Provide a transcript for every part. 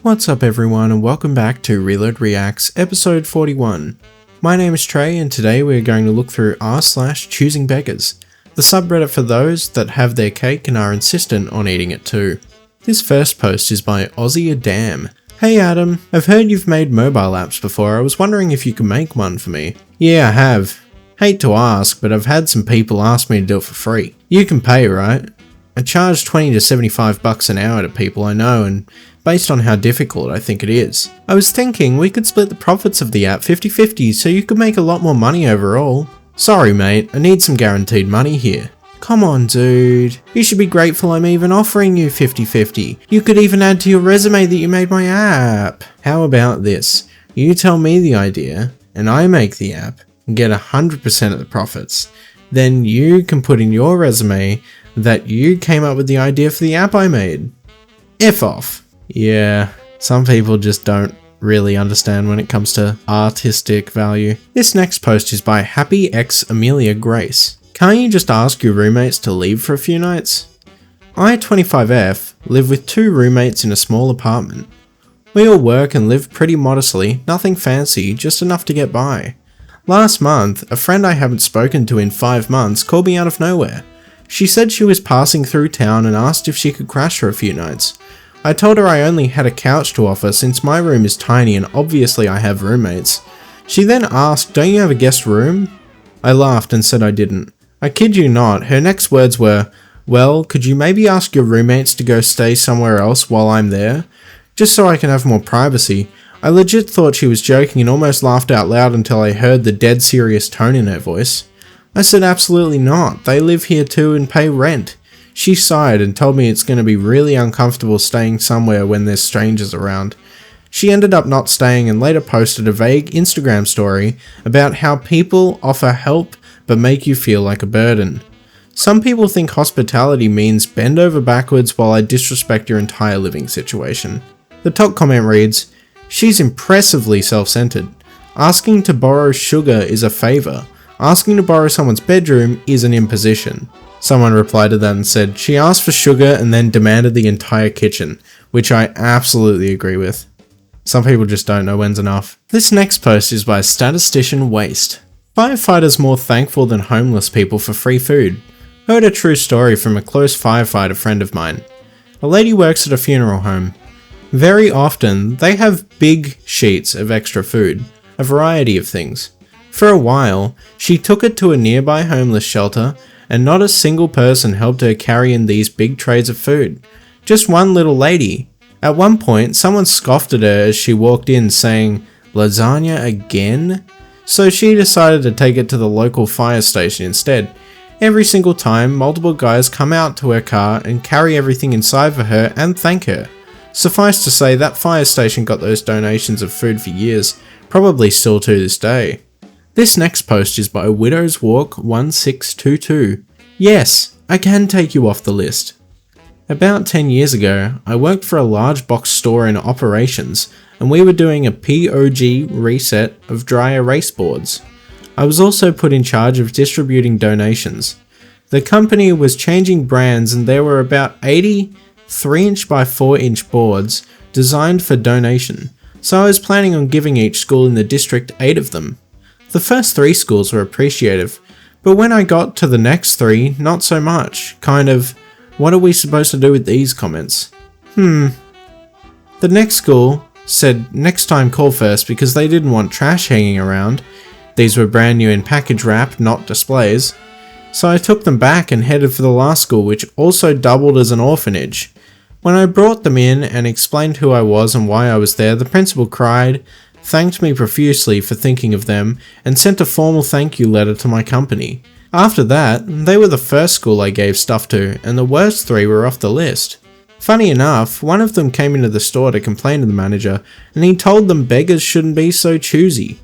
What's up everyone and welcome back to Reload Reacts episode 41. My name is Trey and today we're going to look through r/ChoosingBeggars, the subreddit for those that have their cake and are insistent on eating it too. This first post is by Aussie Adam. Hey Adam, I've heard you've made mobile apps before. I was wondering if you could make one for me. Yeah, I have. Hate to ask, but I've had some people ask me to do it for free. You can pay, right? I charge 20 to 75 bucks an hour to people I know, and based on how difficult I think it is. I was thinking we could split the profits of the app 50-50 so you could make a lot more money overall. Sorry mate, I need some guaranteed money here. Come on dude, you should be grateful I'm even offering you 50-50. You could even add to your resume that you made my app. How about this? You tell me the idea, and I make the app, and get 100% of the profits. Then you can put in your resume that you came up with the idea for the app I made. F off. Yeah, some people just don't really understand when it comes to artistic value. This next post is by Happy X Amelia Grace. Can't you just ask your roommates to leave for a few nights? I, 25F, live with 2 roommates in a small apartment. We all work and live pretty modestly, nothing fancy, just enough to get by. Last month, a friend I haven't spoken to in 5 months called me out of nowhere. She said she was passing through town and asked if she could crash for a few nights. I told her I only had a couch to offer since my room is tiny and obviously I have roommates. She then asked, "Don't you have a guest room?" I laughed and said I didn't. I kid you not, her next words were, "Well, could you maybe ask your roommates to go stay somewhere else while I'm there? Just so I can have more privacy." I legit thought she was joking and almost laughed out loud until I heard the dead serious tone in her voice. I said absolutely not, they live here too and pay rent. She sighed and told me it's going to be really uncomfortable staying somewhere when there's strangers around. She ended up not staying and later posted a vague Instagram story about how people offer help but make you feel like a burden. Some people think hospitality means bend over backwards while I disrespect your entire living situation. The top comment reads, "She's impressively self-centered. Asking to borrow sugar is a favor. Asking to borrow someone's bedroom is an imposition." Someone replied to that and said, "She asked for sugar and then demanded the entire kitchen," which I absolutely agree with. Some people just don't know when's enough. This next post is by Statistician Waste. Firefighters more thankful than homeless people for free food. Heard a true story from a close firefighter friend of mine. A lady works at a funeral home. Very often, they have big sheets of extra food, a variety of things. For a while, she took it to a nearby homeless shelter, and not a single person helped her carry in these big trays of food. Just one little lady. At one point, someone scoffed at her as she walked in saying, "Lasagna again?" So she decided to take it to the local fire station instead. Every single time, multiple guys come out to her car and carry everything inside for her and thank her. Suffice to say, that fire station got those donations of food for years, probably still to this day. This next post is by Widow's Walk 1622. Yes, I can take you off the list. About 10 years ago, I worked for a large box store in operations, and we were doing a POG reset of dry erase boards. I was also put in charge of distributing donations. The company was changing brands and there were about 80 3" by 4" boards designed for donation, so I was planning on giving each school in the district 8 of them. The first 3 schools were appreciative, but when I got to the next 3, not so much. Kind of, what are we supposed to do with these comments? The next school said next time call first because they didn't want trash hanging around. These were brand new in package wrap, not displays. So I took them back and headed for the last school, which also doubled as an orphanage. When I brought them in and explained who I was and why I was there, the principal cried, thanked me profusely for thinking of them, and sent a formal thank you letter to my company. After that, they were the first school I gave stuff to, and the worst 3 were off the list. Funny enough, one of them came into the store to complain to the manager, and he told them beggars shouldn't be so choosy.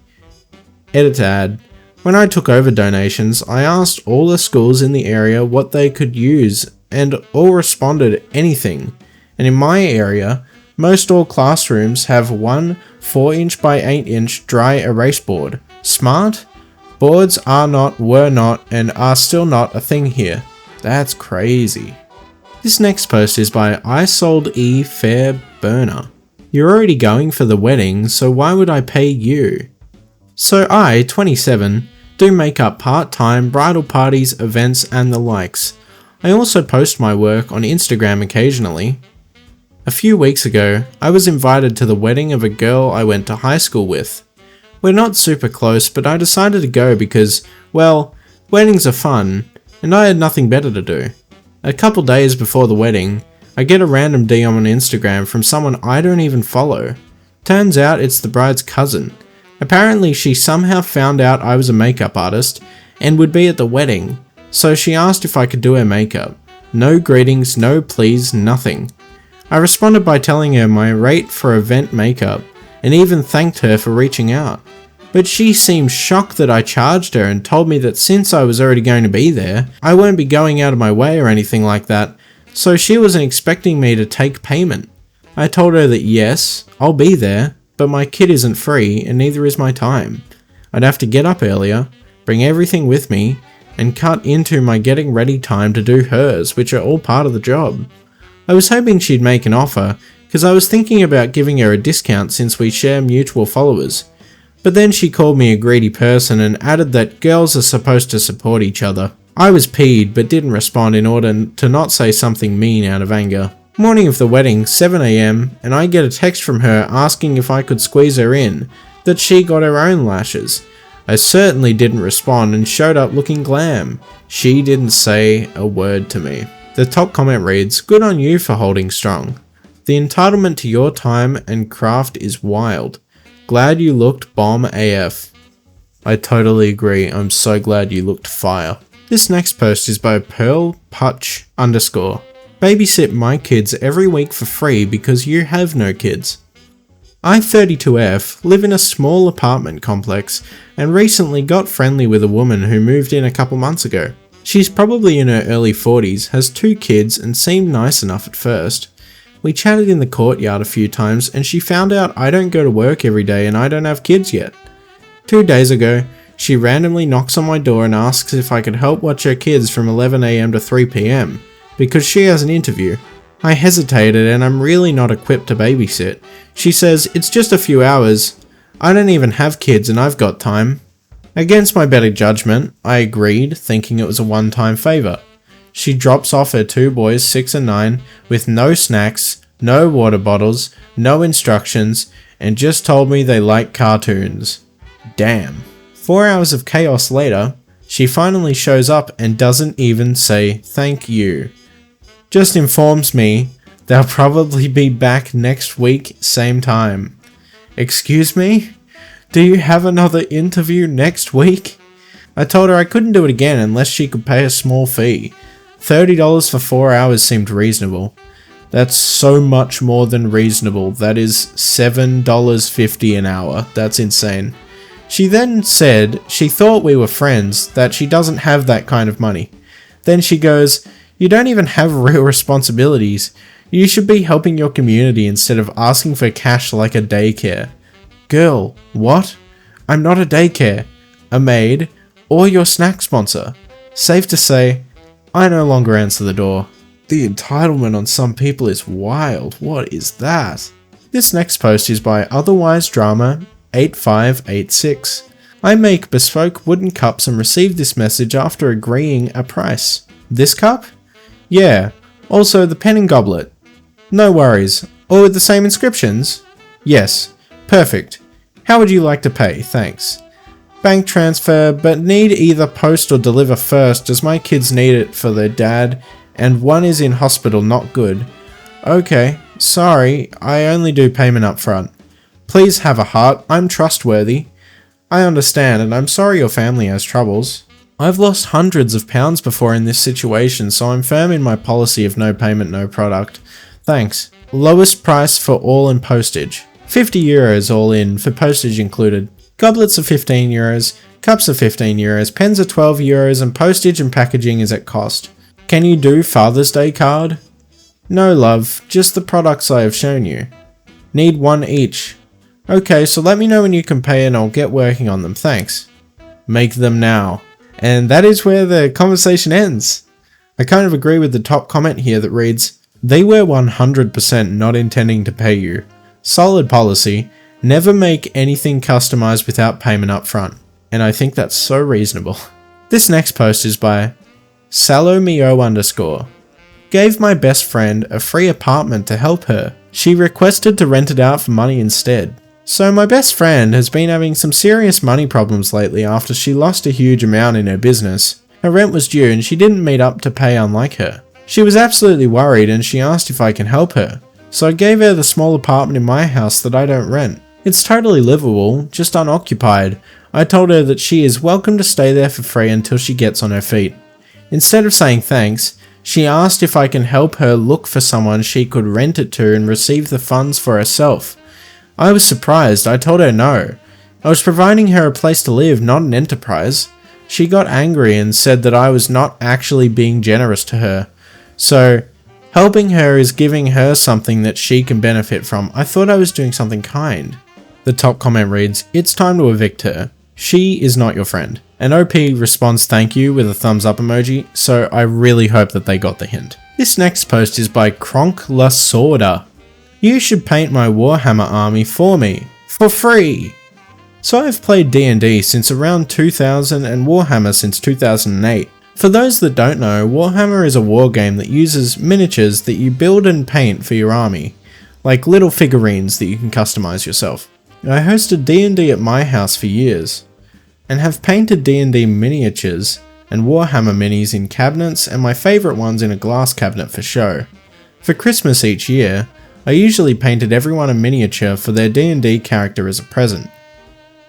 Edit ad. When I took over donations, I asked all the schools in the area what they could use, and all responded anything. And in my area, most all classrooms have one 4" by 8" dry erase board. Smart? Boards are not, were not, and are still not a thing here. That's crazy. This next post is by I Sold E Fair Burner. You're already going for the wedding, so why would I pay you? So I, 27, do makeup part-time, bridal parties, events and the likes. I also post my work on Instagram occasionally. A few weeks ago, I was invited to the wedding of a girl I went to high school with. We're not super close, but I decided to go because, well, weddings are fun, and I had nothing better to do. A couple days before the wedding, I get a random DM on Instagram from someone I don't even follow. Turns out it's the bride's cousin. Apparently she somehow found out I was a makeup artist and would be at the wedding, so she asked if I could do her makeup. No greetings, no please, nothing. I responded by telling her my rate for event makeup and even thanked her for reaching out. But she seemed shocked that I charged her and told me that since I was already going to be there, I won't be going out of my way or anything like that, so she wasn't expecting me to take payment. I told her that yes, I'll be there, but my kid isn't free and neither is my time. I'd have to get up earlier, bring everything with me, and cut into my getting ready time to do hers, which are all part of the job. I was hoping she'd make an offer, because I was thinking about giving her a discount since we share mutual followers. But then she called me a greedy person and added that girls are supposed to support each other. I was peed but didn't respond in order to not say something mean out of anger. Morning of the wedding, 7 AM, and I get a text from her asking if I could squeeze her in, that she got her own lashes. I certainly didn't respond and showed up looking glam. She didn't say a word to me. The top comment reads, "Good on you for holding strong. The entitlement to your time and craft is wild. Glad you looked bomb AF." I totally agree, I'm so glad you looked fire. This next post is by Pearl Putch _ Babysit my kids every week for free because you have no kids. I, 32F, live in a small apartment complex and recently got friendly with a woman who moved in a couple months ago. She's probably in her early 40s, has 2 kids and seemed nice enough at first. We chatted in the courtyard a few times and she found out I don't go to work every day and I don't have kids yet. 2 days ago, she randomly knocks on my door and asks if I could help watch her kids from 11 AM to 3 PM, because she has an interview. I hesitated and I'm really not equipped to babysit. She says, "It's just a few hours. I don't even have kids and I've got time." Against my better judgment, I agreed, thinking it was a one-time favour. She drops off her 2 boys, 6 and 9, with no snacks, no water bottles, no instructions, and just told me they like cartoons. Damn. 4 hours of chaos later, she finally shows up and doesn't even say thank you. Just informs me they'll probably be back next week, same time. Excuse me? Do you have another interview next week? I told her I couldn't do it again unless she could pay a small fee. $30 for 4 hours seemed reasonable. That's so much more than reasonable. That is $7.50 an hour. That's insane. She then said she thought we were friends, that she doesn't have that kind of money. Then she goes, "You don't even have real responsibilities. You should be helping your community instead of asking for cash like a daycare." Girl, what? I'm not a daycare, a maid, or your snack sponsor. Safe to say, I no longer answer the door. The entitlement on some people is wild. What is that? This next post is by Otherwise Drama 8586. I make bespoke wooden cups and received this message after agreeing a price. This cup? Yeah. Also the pen and goblet. No worries. All with the same inscriptions? Yes. Perfect. How would you like to pay? Thanks. Bank transfer, but need either post or deliver first as my kids need it for their dad and one is in hospital, not good. Okay, sorry, I only do payment up front. Please have a heart, I'm trustworthy. I understand and I'm sorry your family has troubles. I've lost hundreds of pounds before in this situation, so I'm firm in my policy of no payment, no product. Thanks. Lowest price for all and postage. €50 all in, for postage included. Goblets are €15, cups are €15, pens are €12, and postage and packaging is at cost. Can you do Father's Day card? No love, just the products I have shown you. Need 1 each. Okay, so let me know when you can pay and I'll get working on them, thanks. Make them now. And that is where the conversation ends. I kind of agree with the top comment here that reads, "They were 100% not intending to pay you. Solid policy, never make anything customized without payment up front. And I think that's so reasonable. This next post is by Salomeo_. Gave my best friend a free apartment to help her. She requested to rent it out for money instead. So my best friend has been having some serious money problems lately after she lost a huge amount in her business. Her rent was due and she didn't meet up to pay unlike her. She was absolutely worried and she asked if I can help her. So I gave her the small apartment in my house that I don't rent. It's totally livable, just unoccupied. I told her that she is welcome to stay there for free until she gets on her feet. Instead of saying thanks, she asked if I can help her look for someone she could rent it to and receive the funds for herself. I was surprised. I told her no. I was providing her a place to live, not an enterprise. She got angry and said that I was not actually being generous to her. So, helping her is giving her something that she can benefit from. I thought I was doing something kind. The top comment reads, "It's time to evict her. She is not your friend." And OP responds thank you with a thumbs up emoji, so I really hope that they got the hint. This next post is by Kronk La Sorda. You should paint my Warhammer army for me, for free. So I've played D&D since around 2000 and Warhammer since 2008. For those that don't know, Warhammer is a war game that uses miniatures that you build and paint for your army, like little figurines that you can customize yourself. I hosted D&D at my house for years, and have painted D&D miniatures and Warhammer minis in cabinets and my favourite ones in a glass cabinet for show. For Christmas each year, I usually painted everyone a miniature for their D&D character as a present.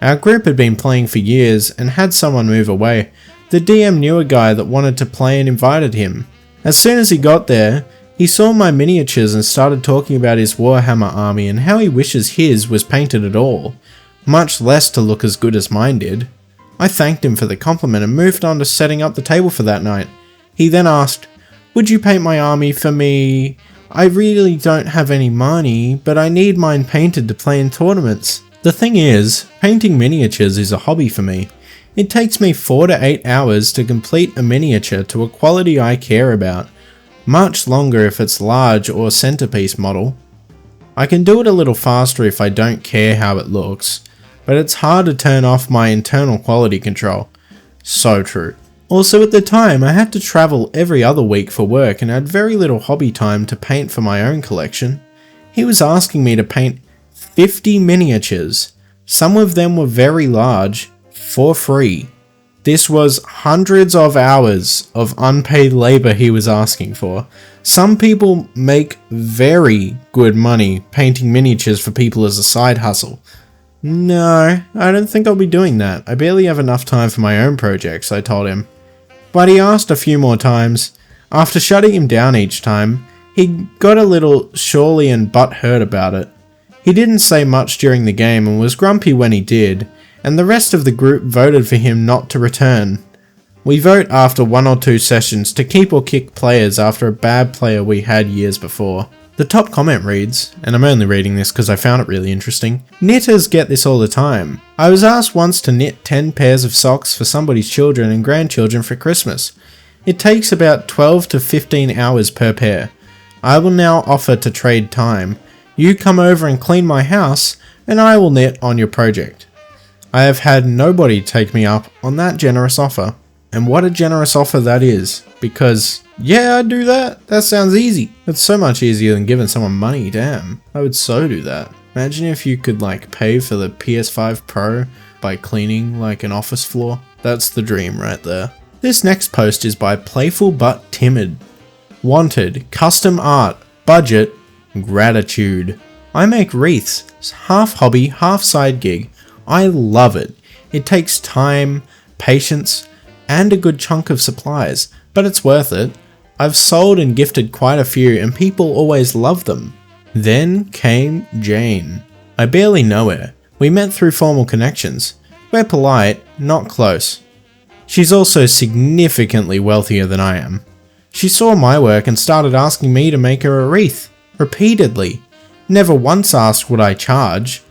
Our group had been playing for years and had someone move away. The DM knew a guy that wanted to play and invited him. As soon as he got there, he saw my miniatures and started talking about his Warhammer army and how he wishes his was painted at all, much less to look as good as mine did. I thanked him for the compliment and moved on to setting up the table for that night. He then asked, "Would you paint my army for me? I really don't have any money, but I need mine painted to play in tournaments." The thing is, painting miniatures is a hobby for me. It takes me 4 to 8 hours to complete a miniature to a quality I care about, much longer if it's large or centerpiece model. I can do it a little faster if I don't care how it looks, but it's hard to turn off my internal quality control. So true. Also at the time, I had to travel every other week for work and had very little hobby time to paint for my own collection. He was asking me to paint 50 miniatures, some of them were very large, for free. This was hundreds of hours of unpaid labor he was asking for. Some people make very good money painting miniatures for people as a side hustle. No, I don't think I'll be doing that. I barely have enough time for my own projects, I told him. But he asked a few more times. After shutting him down each time, he got a little surly and butthurt about it. He didn't say much during the game and was grumpy when he did, and the rest of the group voted for him not to return. We vote after 1 or 2 sessions to keep or kick players after a bad player we had years before. The top comment reads, and I'm only reading this because I found it really interesting, "Knitters get this all the time. I was asked once to knit 10 pairs of socks for somebody's children and grandchildren for Christmas. It takes about 12 to 15 hours per pair. I will now offer to trade time. You come over and clean my house, and I will knit on your project." I have had nobody take me up on that generous offer. And what a generous offer that is, because yeah, I'd do that. That sounds easy. It's so much easier than giving someone money, damn. I would so do that. Imagine if you could like pay for the PS5 Pro by cleaning like an office floor. That's the dream right there. This next post is by Playful But Timid. Wanted, custom art, budget, gratitude. I make wreaths, half hobby, half side gig. I love it. It takes time, patience, and a good chunk of supplies, but it's worth it. I've sold and gifted quite a few and people always love them. Then came Jane. I barely know her. We met through formal connections. We're polite, not close. She's also significantly wealthier than I am. She saw my work and started asking me to make her a wreath, repeatedly. Never once asked would I charge.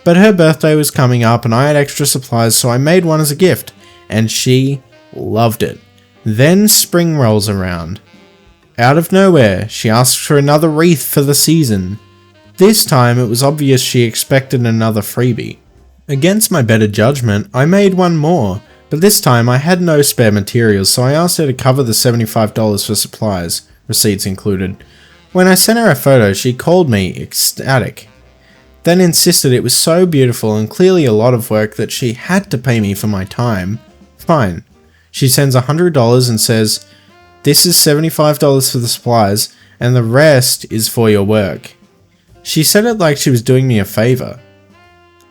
But her birthday was coming up and I had extra supplies, so I made one as a gift, and she loved it. Then spring rolls around. Out of nowhere, she asks for another wreath for the season. This time it was obvious she expected another freebie. Against my better judgment, I made one more, but this time I had no spare materials, so I asked her to cover the $75 for supplies, receipts included. When I sent her a photo, she called me ecstatic, then insisted it was so beautiful and clearly a lot of work that she had to pay me for my time. Fine. She sends $100 and says, "This is $75 for the supplies, and the rest is for your work." She said it like she was doing me a favor.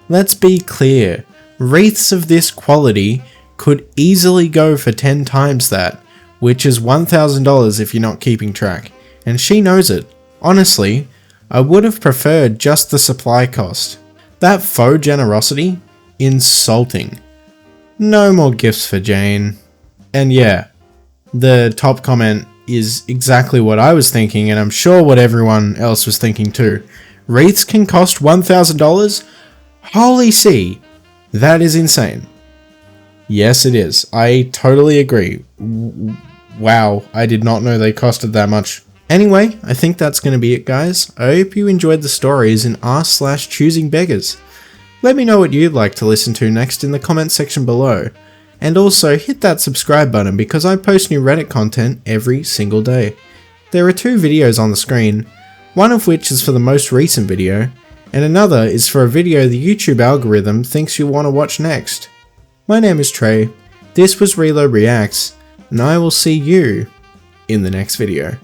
Let's be clear, wreaths of this quality could easily go for 10 times that, which is $1,000 if you're not keeping track, and she knows it. Honestly, I would have preferred just the supply cost. That faux generosity? Insulting. No more gifts for Jane. And yeah, the top comment is exactly what I was thinking, and I'm sure what everyone else was thinking too. Wreaths can cost $1,000? Holy see, that is insane. Yes, it is. I totally agree. Wow, I did not know they costed that much. Anyway, I think that's going to be it, guys. I hope you enjoyed the stories in r/ChoosingBeggars. Let me know what you'd like to listen to next in the comment section below. And also hit that subscribe button because I post new Reddit content every single day. There are 2 videos on the screen, one of which is for the most recent video, and another is for a video the YouTube algorithm thinks you'll want to watch next. My name is Trey, this was Reload Reacts, and I will see you in the next video.